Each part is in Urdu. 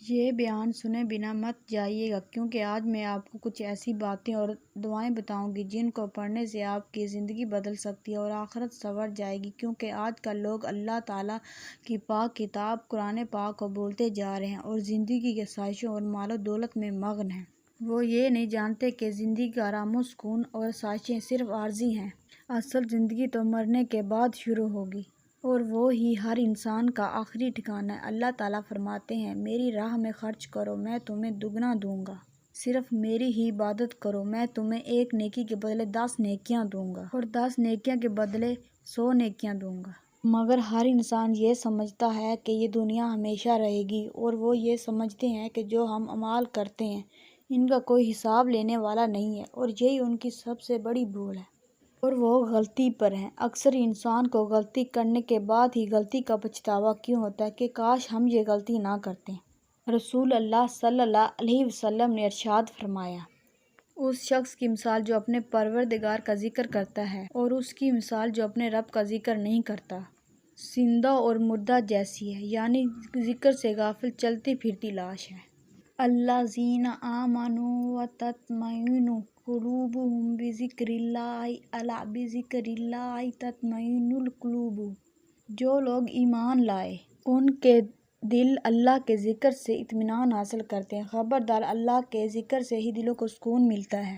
یہ بیان سنے بنا مت جائیے گا، کیونکہ آج میں آپ کو کچھ ایسی باتیں اور دعائیں بتاؤں گی جن کو پڑھنے سے آپ کی زندگی بدل سکتی ہے اور آخرت سنور جائے گی، کیونکہ آج کل لوگ اللہ تعالیٰ کی پاک کتاب قرآن پاک کو بھولتے جا رہے ہیں اور زندگی کے خواہشوں اور مال و دولت میں مگن ہیں۔ وہ یہ نہیں جانتے کہ زندگی کا آرام و سکون اور خواہشیں صرف عارضی ہیں۔ اصل زندگی تو مرنے کے بعد شروع ہوگی اور وہ ہی ہر انسان کا آخری ٹھکانہ ہے۔ اللہ تعالیٰ فرماتے ہیں، میری راہ میں خرچ کرو، میں تمہیں دگنا دوں گا۔ صرف میری ہی عبادت کرو، میں تمہیں 1 نیکی کے بدلے 10 نیکیاں دوں گا اور 10 نیکیاں کے بدلے 100 نیکیاں دوں گا۔ مگر ہر انسان یہ سمجھتا ہے کہ یہ دنیا ہمیشہ رہے گی، اور وہ یہ سمجھتے ہیں کہ جو ہم اعمال کرتے ہیں ان کا کوئی حساب لینے والا نہیں ہے، اور یہی ان کی سب سے بڑی بھول ہے اور وہ غلطی پر ہیں۔ اکثر انسان کو غلطی کرنے کے بعد ہی غلطی کا پچھتاوا کیوں ہوتا ہے کہ کاش ہم یہ غلطی نہ کرتے۔ رسول اللہ صلی اللہ علیہ وسلم نے ارشاد فرمایا، اس شخص کی مثال جو اپنے پروردگار کا ذکر کرتا ہے اور اس کی مثال جو اپنے رب کا ذکر نہیں کرتا زندہ اور مردہ جیسی ہے، یعنی ذکر سے غافل چلتی پھرتی لاش ہے۔ الذین آمنوا وتطمئن قلوبهم بذکر اللہ الا بذکر اللہ تطمئن القلوب۔ جو لوگ ایمان لائے ان کے دل اللہ کے ذکر سے اطمینان حاصل کرتے ہیں۔ خبردار، اللہ کے ذکر سے ہی دلوں کو سکون ملتا ہے۔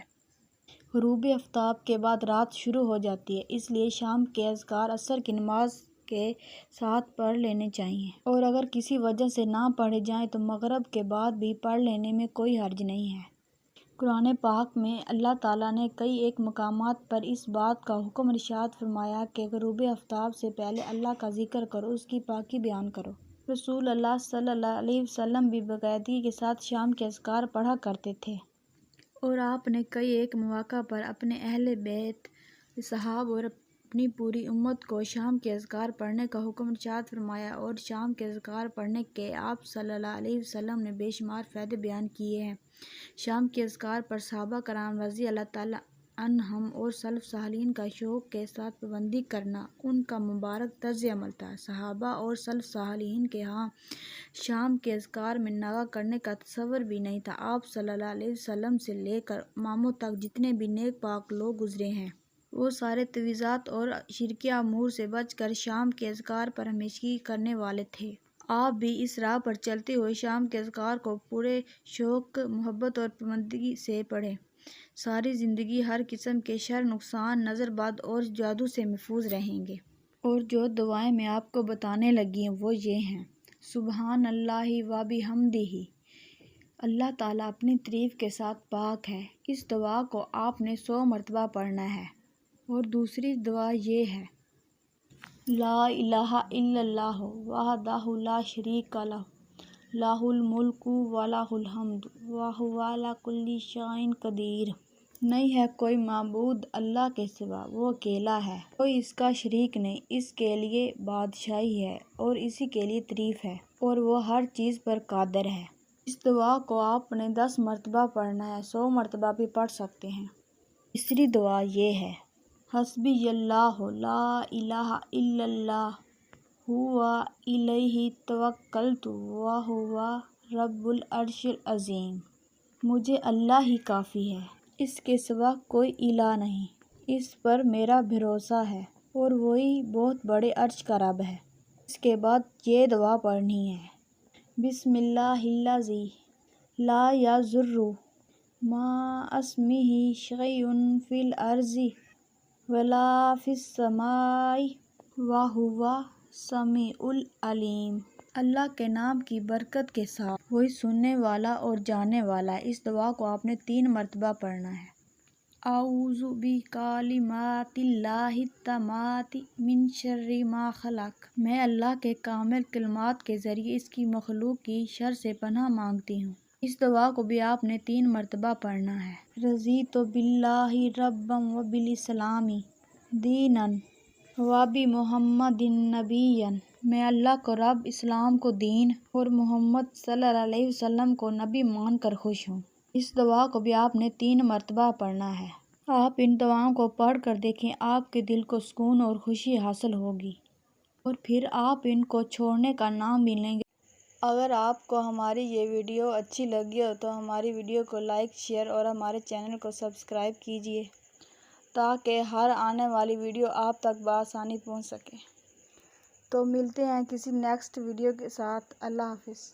غروب آفتاب کے بعد رات شروع ہو جاتی ہے، اس لیے شام کے اذکار عصر کی نماز کے ساتھ پڑھ لینے چاہیے، اور اگر کسی وجہ سے نہ پڑھے جائیں تو مغرب کے بعد بھی پڑھ لینے میں کوئی حرج نہیں ہے۔ قرآن پاک میں اللہ تعالیٰ نے کئی ایک مقامات پر اس بات کا حکم ارشاد فرمایا کہ غروب آفتاب سے پہلے اللہ کا ذکر کرو، اس کی پاکی بیان کرو۔ رسول اللہ صلی اللہ علیہ وسلم بھی باقاعدگی کے ساتھ شام کے اذکار پڑھا کرتے تھے، اور آپ نے کئی ایک مواقع پر اپنے اہل بیت، صحابہ اور اپنی پوری امت کو شام کے اذکار پڑھنے کا حکم ارشاد فرمایا، اور شام کے اذکار پڑھنے کے آپ صلی اللہ علیہ وسلم نے بے شمار فائدے بیان کیے ہیں۔ شام کے اذکار پر صحابہ کرام رضی اللہ تعالیٰ عنہم اور سلف صالحین کا شوق کے ساتھ پابندی کرنا ان کا مبارک طرز عمل تھا۔ صحابہ اور سلف صالحین کے ہاں شام کے اذکار میں نگاہ کرنے کا تصور بھی نہیں تھا۔ آپ صلی اللہ علیہ وسلم سے لے کر اماموں تک جتنے بھی نیک پاک لوگ گزرے ہیں وہ سارے تویزات اور شرکیہ امور سے بچ کر شام کے اذکار پر ہمیشگی کرنے والے تھے۔ آپ بھی اس راہ پر چلتے ہوئے شام کے اذکار کو پورے شوق، محبت اور پابندی سے پڑھیں۔ ساری زندگی ہر قسم کے شر، نقصان، نظر بد اور جادو سے محفوظ رہیں گے۔ اور جو دعائیں میں آپ کو بتانے لگی ہیں وہ یہ ہیں: سبحان اللہ و بحمدہ، اللہ تعالیٰ اپنی تعریف کے ساتھ پاک ہے۔ اس دعا کو آپ نے 100 مرتبہ پڑھنا ہے۔ اور دوسری دعا یہ ہے: لا الہ الا اللہ وحدہ لا شریک لہ، لہ الملک و لہ الحمد وہو علی کل شیء قدیر۔ نہیں ہے کوئی معبود اللہ کے سوا، وہ اکیلا ہے، کوئی اس کا شریک نہیں، اس کے لیے بادشاہی ہے اور اسی کے لیے تعریف ہے، اور وہ ہر چیز پر قادر ہے۔ اس دعا کو آپ نے 10 مرتبہ پڑھنا ہے، 100 مرتبہ بھی پڑھ سکتے ہیں۔ تیسری دعا یہ ہے: حسبی اللہ لا الہ الا اللہ ھو الیہ توکلت وھو رب العرش العظیم۔ مجھے اللہ ہی کافی ہے، اس کے سوا کوئی الہ نہیں، اس پر میرا بھروسہ ہے اور وہی بہت بڑے عرش کا رب ہے۔ اس کے بعد یہ دعا پڑھنی ہے: بسم اللہ الذی لا یضر مع اسمہ شیء فی الارض ولا فی السماء وھو السمیع العلیم۔ اللہ کے نام کی برکت کے ساتھ، وہی سننے والا اور جاننے والا ہے۔ اس دعا کو آپ نے 3 مرتبہ پڑھنا ہے۔ اعوذ بکلمات اللہ التامات من شر ما خلق۔ میں اللہ کے کامل کلمات کے ذریعے اس کی مخلوق کی شر سے پناہ مانگتی ہوں۔ اس دعا کو بھی آپ نے 3 مرتبہ پڑھنا ہے۔ رضیت باللہ ربا وبالاسلام دینا وبمحمد نبیا۔ میں اللہ کو رب، اسلام کو دین اور محمد صلی اللہ علیہ وسلم کو نبی مان کر خوش ہوں۔ اس دعا کو بھی آپ نے 3 مرتبہ پڑھنا ہے۔ آپ ان دعاؤں کو پڑھ کر دیکھیں، آپ کے دل کو سکون اور خوشی حاصل ہوگی، اور پھر آپ ان کو چھوڑنے کا نام بھی لیں گے۔ اگر آپ کو ہماری یہ ویڈیو اچھی لگی ہو تو ہماری ویڈیو کو لائک، شیئر اور ہمارے چینل کو سبسکرائب کیجیے تاکہ ہر آنے والی ویڈیو آپ تک بآسانی پہنچ سکے۔ تو ملتے ہیں کسی نیکسٹ ویڈیو کے ساتھ۔ اللہ حافظ۔